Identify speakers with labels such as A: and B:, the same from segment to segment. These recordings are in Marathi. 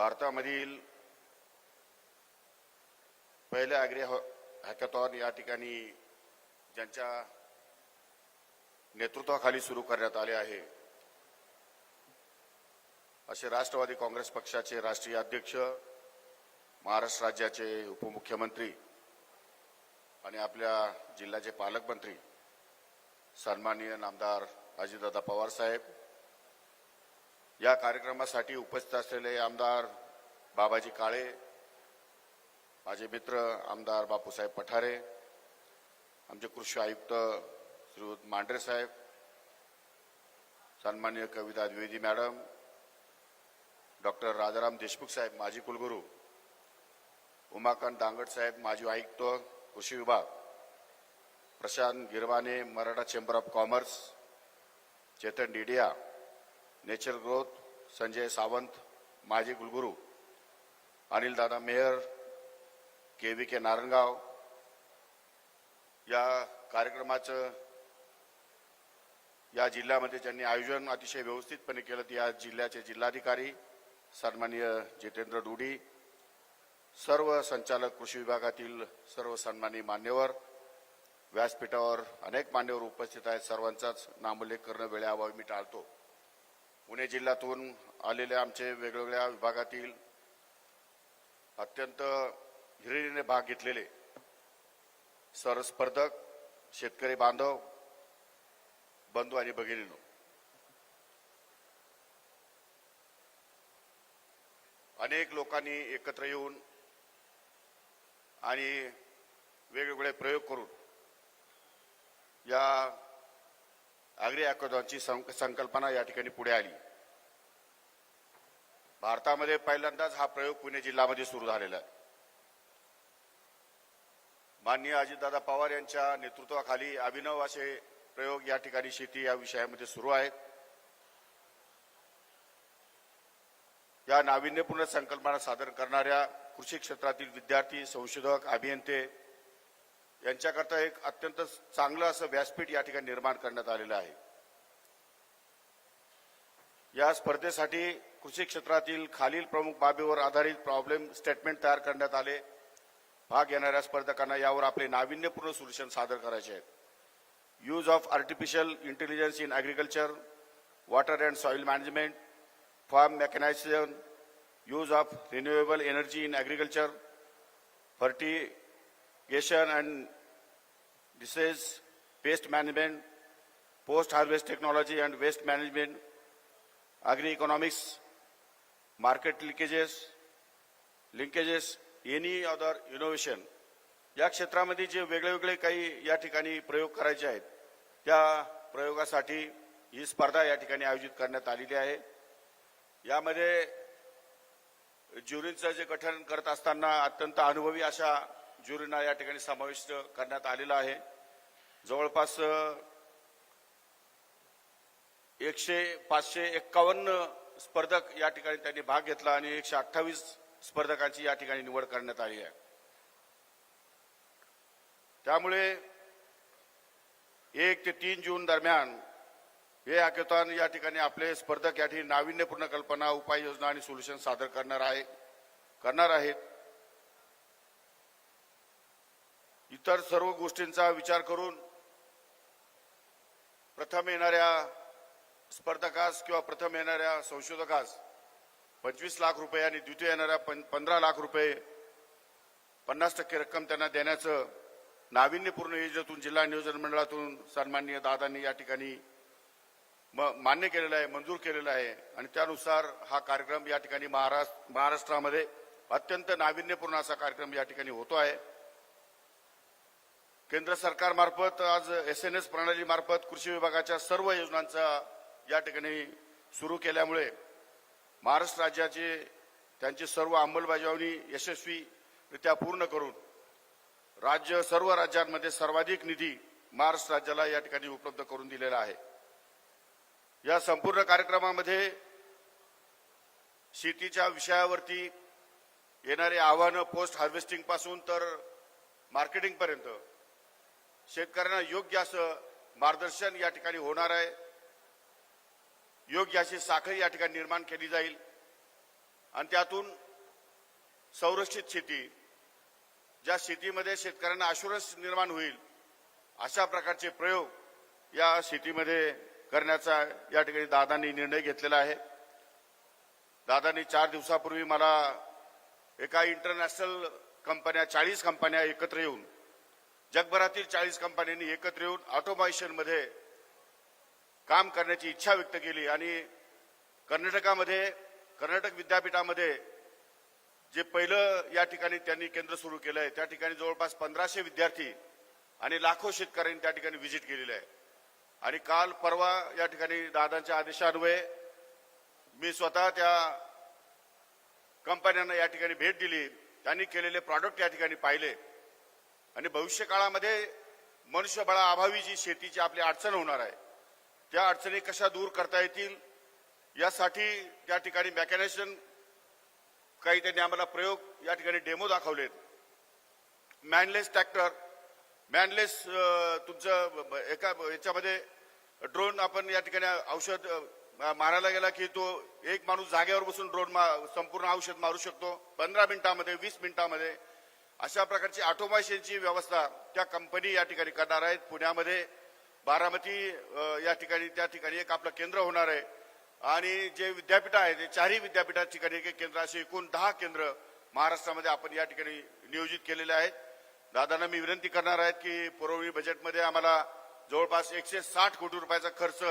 A: भारतामधील पहिले ॲग्री हॅकॅथॉन या ठिकाणी ज्यांच्या नेतृत्वाखाली सुरू करण्यात आले आहे असे राष्ट्रवादी काँग्रेस पक्षाचे राष्ट्रीय अध्यक्ष, महाराष्ट्र राज्याचे उपमुख्यमंत्री आणि आपल्या जिल्ह्याचे पालकमंत्री सन्माननीय नामदार अजितदादा पवार साहेब, या कार्यक्रमासाठी उपस्थित असलेले आमदार बाबाजी काळे, माझे मित्र आमदार बापूसाहेब पठारे, आमचे कृषी आयुक्त श्रीयुत मांढरे साहेब, सन्माननीय कविता द्विवेदी मॅडम, डॉक्टर राजाराम देशमुख साहेब माजी कुलगुरू, उमाकांत दांगट साहेब माजी आयुक्त कृषी विभाग, Prashant Girwane Maratha chamber of commerce, Chetan Didiya nature growth, Sanjay Sawant माजी कुलगुरू, अनिल दादा मेयर KVK नारायणगाव, या कार्यक्रमाचं या जिल्ह्यामध्ये ज्यांनी आयोजन अतिशय व्यवस्थितपणे केलं ते या जिल्ह्याचे जिल्हाधिकारी सन्माननीय जितेंद्र डुडी, सर्व संचालक कृषी विभागातील सर्व सन्माननीय मान्यवर, व्यासपीठावर अनेक मान्यवर उपस्थित आहेत, सर्वांचाच नामोल्लेख करणं वेळेअभावी मी टाळतो. पुणे जिल्ह्यातून आलेले आमचे वेगवेगळ्या विभागातील अत्यंत हिरिरीने भाग घेतलेले सर्व स्पर्धक, शेतकरी बांधव, बंधू आणि भगिनींनो, अनेक लोकांनी एकत्र येऊन आणि वेगवेगळे प्रयोग करून या ॲग्री हॅकॅथॉनची संकल्पना या ठिकाणी पुढे आली. भारतामध्ये पहिल्यांदाच हा प्रयोग पुणे जिल्ह्यामध्ये सुरू झालेला आहे. माननीय अजितदादा पवार यांच्या नेतृत्वाखाली अभिनव असे प्रयोग या ठिकाणी शेती या विषयामध्ये सुरू आहेत. या नाविन्यपूर्ण संकल्पना सादर करणाऱ्या कृषी क्षेत्रातील विद्यार्थी, संशोधक, अभियंते यांच्याकरता एक अत्यंत चांगलं असं व्यासपीठ या ठिकाणी निर्माण करण्यात आलेलं आहे. या स्पर्धेसाठी कृषी क्षेत्रातील खालील प्रमुख बाबीवर आधारित प्रॉब्लेम स्टेटमेंट तयार करण्यात आले. भाग घेणाऱ्या स्पर्धकांना यावर आपले नाविन्यपूर्ण सोल्युशन सादर करायचे आहेत. Use of artificial intelligence in agriculture, water and soil management, farm mechanisation, use of renewable energy in agriculture, fertigation and disease, pest management, post-harvest technology and waste management, agri-economics, market linkages, any other innovation. या क्षेत्रामध्ये जे वेगळे काही या ठिकाणी प्रयोग करायचे आहेत त्या प्रयोगासाठी ही स्पर्धा या ठिकाणी आयोजित करण्यात आलेली आहे. यामध्ये ज्युरीचं जे गठन करत असताना अत्यंत अनुभवी अशा ज्युरींना या ठिकाणी समाविष्ट करण्यात आलेला आहे. जवळपास 551 स्पर्धक या ठिकाणी त्यांनी भाग घेतला आणि 128 स्पर्धकांची या ठिकाणी निवड करण्यात आली आहे. त्यामुळे 1 ते 3 जून दरम्यान हे हॅकॅथॉन या ठिकाणी आपले स्पर्धक या ठिकाणी नाविन्यपूर्ण कल्पना, उपाययोजना आणि सोल्युशन सादर करणार आहेत. इतर सर्व गोष्टींचा विचार करून प्रथम येणाऱ्या स्पर्धकास किंवा प्रथम येणाऱ्या संशोधकास 25 लाख रुपये आणि द्वितीय येणाऱ्या 15 लाख रुपये 50% रक्कम त्यांना देण्याचं नाविन्यपूर्ण योजनेतून जिल्हा नियोजन मंडळातून सन्माननीय दादांनी या ठिकाणी मान्य केलेलं आहे, मंजूर केलेलं आहे आणि त्यानुसार हा कार्यक्रम या ठिकाणी महाराष्ट्रामध्ये अत्यंत नाविन्यपूर्ण असा कार्यक्रम या ठिकाणी होतो आहे. केंद्र सरकारमार्फत आज SNS प्रणाली मार्फत कृषी विभागाच्या सर्व योजनांचा या ठिकाणी सुरू केल्यामुळे महाराष्ट्र राज्याचे त्यांची सर्व अंमलबजावणी यशस्वीरित्या पूर्ण करून सर्व राज्यांमध्ये सर्वाधिक निधी महाराष्ट्र राज्याला या ठिकाणी उपलब्ध करून दिलेला आहे. या संपूर्ण कार्यक्रमामध्ये शेतीच्या विषयावरती येणारे आव्हानं पोस्ट हार्वेस्टिंग पासून तर मार्केटिंग पर्यंत शेतकऱ्यांना योग्य असं मार्गदर्शन या ठिकाणी होणार आहे. योग्य अशी साखळी या ठिकाणी निर्माण केली जाईल. आणि त्यातून संरक्षित शेती, ज्या शेतीमध्ये शेतकऱ्यांना अश्युरन्स निर्माण होईल अशा प्रकारचे प्रयोग या शेतीमध्ये करण्याचा या ठिकाणी दादांनी निर्णय घेतलेला आहे. दादांनी 4 दिवसापूर्वी मला एका इंटरनॅशनल कंपन्या 40 कंपन्या एकत्र येऊन, जगभरातील 40 कंपन्यांनी एकत्र येऊन ऑटोमेशनमध्ये काम करण्याची इच्छा व्यक्त केली आणि कर्नाटक विद्यापीठामध्ये जे पहिलं या ठिकाणी त्यांनी केंद्र सुरू केलं आहे, त्या ठिकाणी जवळपास 1500 विद्यार्थी आणि लाखो शेतकऱ्यांनी त्या ठिकाणी व्हिजिट केलेली आहे. आणि काल परवा या ठिकाणी दादांच्या आदेशान्वये मी स्वतः त्या कंपन्यांना या ठिकाणी भेट दिली, त्यांनी केलेले प्रॉडक्ट या ठिकाणी पाहिले आणि भविष्य काळामध्ये मनुष्यबळाअभावी जी शेतीची आपली अडचण होणार आहे त्या अडचणी कशा दूर करता येतील यासाठी त्या ठिकाणी मेकॅनायझेशन काही त्यांनी आम्हाला प्रयोग या ठिकाणी डेमो दाखवलेत. मॅनलेस ट्रॅक्टर, मॅनलेस तुमचं एका याच्यामध्ये ड्रोन आपण या ठिकाणी औषध मारायला गेला की तो एक माणूस जागेवर बसून ड्रोन संपूर्ण औषध मारू शकतो 15 मिनिटांमध्ये, 20 मिनिटांमध्ये. अशा प्रकारची ऑटोमेशनची व्यवस्था त्या कंपनी या ठिकाणी करणार आहेत. पुण्यामध्ये बारामती या ठिकाणी त्या ठिकाणी एक आपलं केंद्र होणार आहे आणि जे विद्यापीठ आहे ते 4ही विद्यापीठा ठिकाणी एक केंद्र, असे एकूण 10 केंद्र महाराष्ट्रामध्ये आपण या ठिकाणी नियोजित केलेले आहेत. दादांना मी विनंती करणार आहे की पुरवणी बजेटमध्ये आम्हाला जवळपास 160 कोटी रुपयाचा खर्च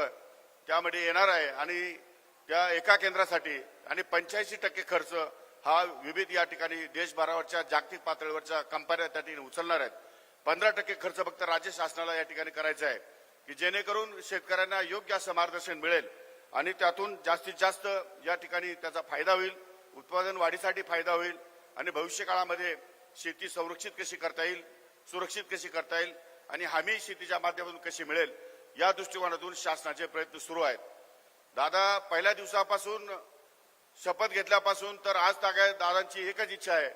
A: त्यामध्ये येणार आहे आणि त्या एका केंद्रासाठी आणि 85% खर्च हा विविध या ठिकाणी देशभरावरच्या जागतिक पातळीवरच्या कंपन्या त्या ठिकाणी उचलणार आहेत. 15% खर्च फक्त राज्य शासनाला या ठिकाणी करायचा आहे की जेणेकरून शेतकऱ्यांना योग्य असं मार्गदर्शन मिळेल आणि त्यातून जास्तीत जास्त या ठिकाणी त्याचा फायदा होईल, उत्पादन वाढीसाठी फायदा होईल आणि भविष्य काळामध्ये शेती संरक्षित कशी करता येईल, सुरक्षित कशी करता येईल आणि हमी शेतीच्या माध्यमातून कशी मिळेल या दृष्टिकोनातून शासनाचे प्रयत्न सुरू आहेत. दादा पहिल्या दिवसापासून शपथ घेतल्यापासून तर आज तागायत दादांची एकच इच्छा आहे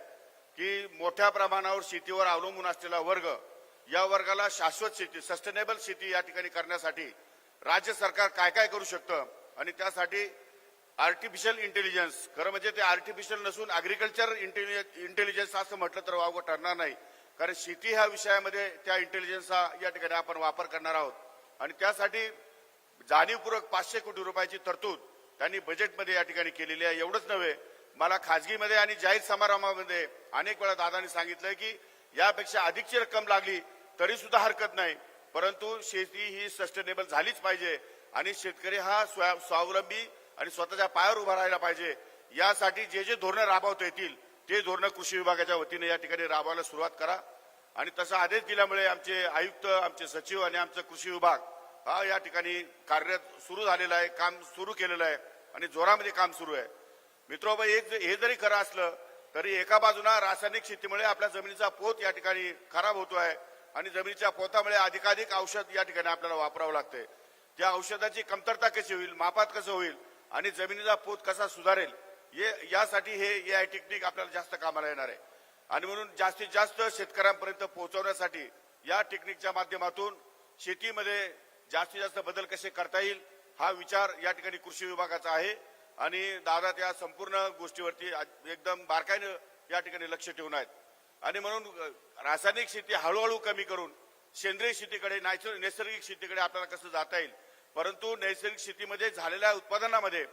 A: की मोठ्या प्रमाणावर शेतीवर अवलंबून असलेला वर्ग, या वर्गाला शाश्वत शेती, सस्टेनेबल शेती या ठिकाणी करण्यासाठी राज्य सरकार काय काय करू शकतं आणि त्यासाठी आर्टिफिशियल इंटेलिजन्स, खरं म्हणजे ते आर्टिफिशियल नसून अग्रिकल्चर इंटेलिजन्स असं म्हटलं तर वावगं ठरणार नाही, कारण शेती ह्या विषयामध्ये त्या इंटेलिजन्सचा या ठिकाणी आपण वापर करणार आहोत आणि त्यासाठी जाणीवपूर्वक 500 कोटी रुपयाची तरतूद त्यांनी बजेटमध्ये या ठिकाणी केलेली आहे. एवढंच नव्हे, मला खाजगीमध्ये आणि जाहीर समारंभामध्ये अनेक वेळा दादांनी सांगितलंय की यापेक्षा अधिकची रक्कम लागली तरी सुद्धा हरकत नाही, परंतु शेती ही सस्टेनेबल झालीच पाहिजे आणि शेतकरी हा स्वावलंबी आणि स्वतःच्या पायावर उभा राहायला पाहिजे. यासाठी जे जे धोरणं राबवता येतील ते धोरणं कृषी विभागाच्या वतीने या ठिकाणी राबवायला सुरुवात करा आणि तसा आदेश दिल्यामुळे आमचे आयुक्त, आमचे सचिव आणि आमचा कृषी विभाग हा या ठिकाणी कार्यरत सुरू झालेला आहे, काम सुरू केलेलं आहे आणि जोरामध्ये काम सुरू आहे. मित्रोबाई, हे जरी खरं असलं तरी एका बाजूला रासायनिक शेतीमुळे आपल्या जमिनीचा पोत या ठिकाणी खराब होतो आहे आणि जमिनीच्या पोतामुळे अधिकाधिक औषध या ठिकाणी आपल्याला वापरावं लागते. त्या औषधाची कमतरता कशी होईल, मापात कसं होईल आणि जमिनीचा पोत कसा सुधारेल यासाठी हे AI टेक्निक आपल्याला जास्त कामाला येणार आहे आणि म्हणून जास्तीत जास्त शेतकऱ्यांपर्यंत पोहोचवण्यासाठी या टेक्निकच्या माध्यमातून शेतीमध्ये जास्तीत जास्त बदल कसे करता येईल हा विचार या ठिकाणी कृषी विभागाचा आहे आणि दादा त्या संपूर्ण गोष्टीवरती एकदम बारकाईने या ठिकाणी लक्ष ठेवून आहेत आणि म्हणून रासायनिक शेती हळूहळू कमी करून सेंद्रिय शेतीकडे, नैसर्गिक शेतीकडे आपल्याला कसं जाता येईल, परंतु नैसर्गिक शेतीमध्ये झालेल्या उत्पादनामध्ये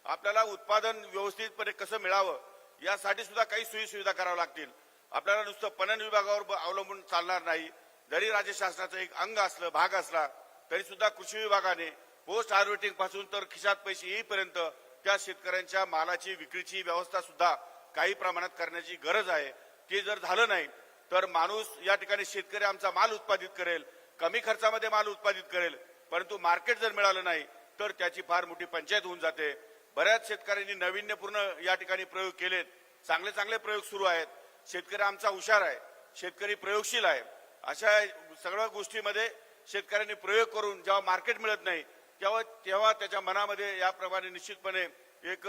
A: आपल्याला उत्पादन व्यवस्थितपणे कसं मिळावं यासाठी सुद्धा काही सोयीसुविधा कराव्या लागतील. आपल्याला नुसतं पणन विभागावर अवलंबून चालणार नाही. जरी राज्य शासनाचं एक अंग असलं, भाग असला तरी सुद्धा कृषी विभागाने पोस्ट हार्वेस्टिंग पासून तर खिशात पैसे येईपर्यंत त्या शेतकऱ्यांच्या मालाची विक्रीची व्यवस्था सुद्धा काही प्रमाणात करण्याची गरज आहे. ते जर झालं नाही तर माणूस या ठिकाणी शेतकरी आमचा माल उत्पादित करेल, कमी खर्चामध्ये माल उत्पादित करेल, परंतु मार्केट जर मिळालं नाही तर त्याची फार मोठी पंचायत होऊन जाते. बऱ्याच शेतकऱ्यांनी नाविन्यपूर्ण या ठिकाणी प्रयोग केलेत, चांगले चांगले प्रयोग सुरू आहेत. शेतकरी आमचा हुशार आहे, शेतकरी प्रयोगशील आहे. अशा सगळ्या गोष्टीमध्ये शेतकऱ्यांनी प्रयोग करून जेव्हा मार्केट मिळत नाही तेव्हा त्याच्या मनामध्ये याप्रमाणे निश्चितपणे एक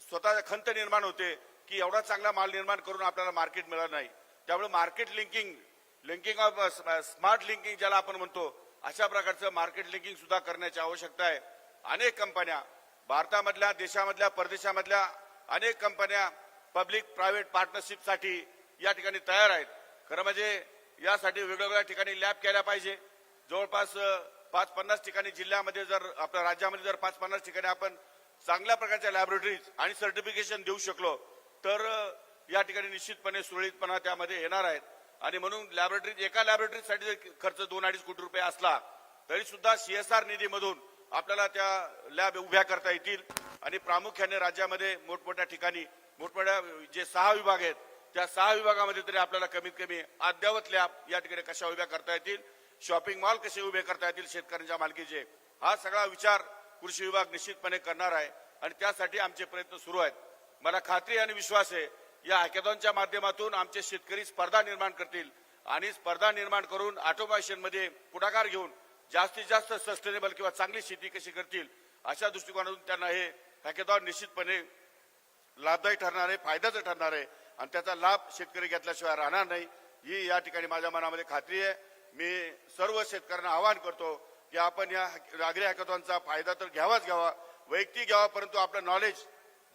A: स्वतः खंत निर्माण होते की एवढा चांगला माल निर्माण करून आपल्याला मार्केट मिळालं नाही. त्यामुळे market linking of smart linking ज्याला आपण म्हणतो, अशा प्रकारचं मार्केट लिंकिंग सुद्धा करण्याची आवश्यकता आहे. अनेक कंपन्या भारतामधल्या, देशामधल्या, परदेशामधल्या अनेक कंपन्या पब्लिक प्रायव्हेट पार्टनरशिपसाठी या ठिकाणी तयार आहेत. खरं म्हणजे यासाठी वेगवेगळ्या ठिकाणी लॅब केल्या पाहिजे. जवळपास 5-50 ठिकाणी जिल्ह्यामध्ये, जर आपल्या राज्यामध्ये जर 5-50 ठिकाणी आपण चांगल्या प्रकारच्या लॅबोरेटरीज आणि सर्टिफिकेशन देऊ शकलो तर या ठिकाणी निश्चितपणे सुरळीतपणा त्यामध्ये येणार आहेत. आणि म्हणून लॅबोरेटरी, एका लॅबोरेटरीसाठी जर खर्च 2-2.5 कोटी रुपये असला तरी सुद्धा CSR निधीमधून आपल्याला त्या लॅब उभ्या करता येतील. आणि प्रामुख्याने राज्यामध्ये मोठमोठ्या ठिकाणी मोठमोठ्या जे 6 विभाग आहेत त्या 6 विभागामध्ये तरी आपल्याला कमीत कमी अद्ययावत लॅब या ठिकाणी कशा उभ्या करता येतील, शॉपिंग मॉल कसे उभे करता येतील शेतकऱ्यांच्या मालकीचे, हा सगळा विचार कृषी विभाग निश्चितपणे करणार आहे. आणि त्यासाठी आमचे प्रयत्न सुरू आहेत. मला खात्री आणि विश्वास आहे या हॅकेथॉनच्या माध्यमातून आमचे शेतकरी स्पर्धा निर्माण करतील आणि स्पर्धा निर्माण करून ऑटोमेशनमध्ये पुढाकार घेऊन जास्तीत जास्त सस्टेनेबल किंवा चांगली शेती कशी करतील अशा दृष्टिकोनातून त्यांना हे हॅकेथॉन निश्चितपणे लाभदायी ठरणार आहे, फायद्याचं ठरणार आहे. आणि त्याचा लाभ शेतकरी घेतल्याशिवाय राहणार नाही ही या ठिकाणी माझ्या मनामध्ये खात्री आहे. मी सर्व शेतकऱ्यांना आवाहन करतो की आपण या ॲग्री हॅकेथॉनचा फायदा तर घ्यावा, वैयक्तिक घ्यावा, परंतु आपलं नॉलेज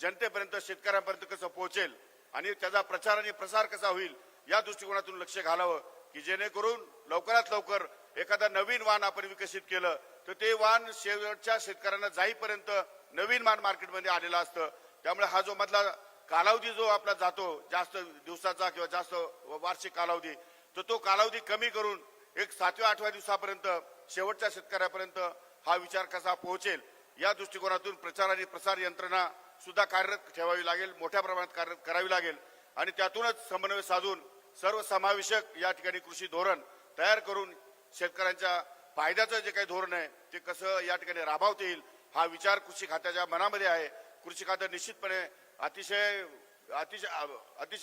A: जनतेपर्यंत, शेतकऱ्यांपर्यंत कसं पोहोचेल आणि त्याचा प्रचार आणि प्रसार कसा होईल या दृष्टिकोनातून लक्ष घालावं की जेणेकरून लवकरात लवकर एखादा नवीन वाण आपण विकसित केलं तर ते वाण शेवटच्या शेतकऱ्यांना जाईपर्यंत नवीन वाण मार्केटमध्ये आलेला असतं. त्यामुळे हा जो मधला कालावधी जो आपला जातो जास्त दिवसाचा किंवा जास्त वार्षिक कालावधी, तर तो कालावधी कमी करून एक 7व्या-8व्या दिवसापर्यंत शेवटच्या शेतकऱ्यापर्यंत हा विचार कसा पोहोचेल या दृष्टिकोनातून प्रचार आणि प्रसार यंत्रणा सुद्धा कार्यरत ठेवावी लागेल, मोठ्या प्रमाणात कार्यरत करावी लागेल. आणि त्यातूनच समन्वय साधून सर्वसमावेशक या ठिकाणी कृषी धोरण तयार करून शेतकऱ्यांच्या फायद्याचं जे काही धोरण आहे ते कसं या ठिकाणी राबवता येईल हा विचार कृषी खात्याच्या मनामध्ये आहे. कृषी खातं निश्चितपणे अतिशय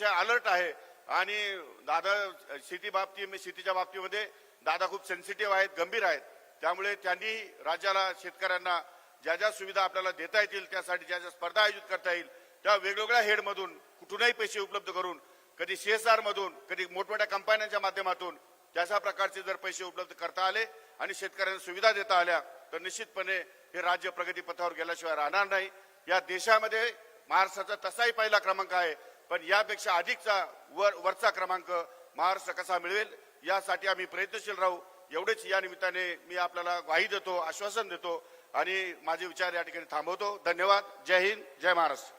A: अलर्ट आहे. आणि दादा शेतीच्या बाबतीमध्ये दादा खूप सेन्सिटिव्ह आहेत, गंभीर आहेत. त्यामुळे त्यांनी राज्याला, शेतकऱ्यांना ज्या ज्या सुविधा आपल्याला देता येतील त्यासाठी ज्या ज्या स्पर्धा आयोजित करता येईल त्या वेगवेगळ्या हेडमधून कुठूनही पैसे उपलब्ध करून, कधी CSR मधून, कधी मोठमोठ्या कंपन्यांच्या माध्यमातून त्याच्या प्रकारचे जर पैसे उपलब्ध करता आले आणि शेतकऱ्यांना सुविधा देता आल्या तर निश्चितपणे हे राज्य प्रगतीपथावर गेल्याशिवाय राहणार नाही. या देशामध्ये महाराष्ट्राचा तसाही पहिला क्रमांक आहे, पण यापेक्षा अधिकचा वरचा क्रमांक महाराष्ट्र कसा मिळवेल यासाठी आम्ही प्रयत्नशील राहू. एवढेच या निमित्ताने मी आपल्याला ग्वाही देतो, आश्वासन देतो आणि माझे विचार या ठिकाणी थांबवतो. धन्यवाद. जय हिंद, जय महाराष्ट्र.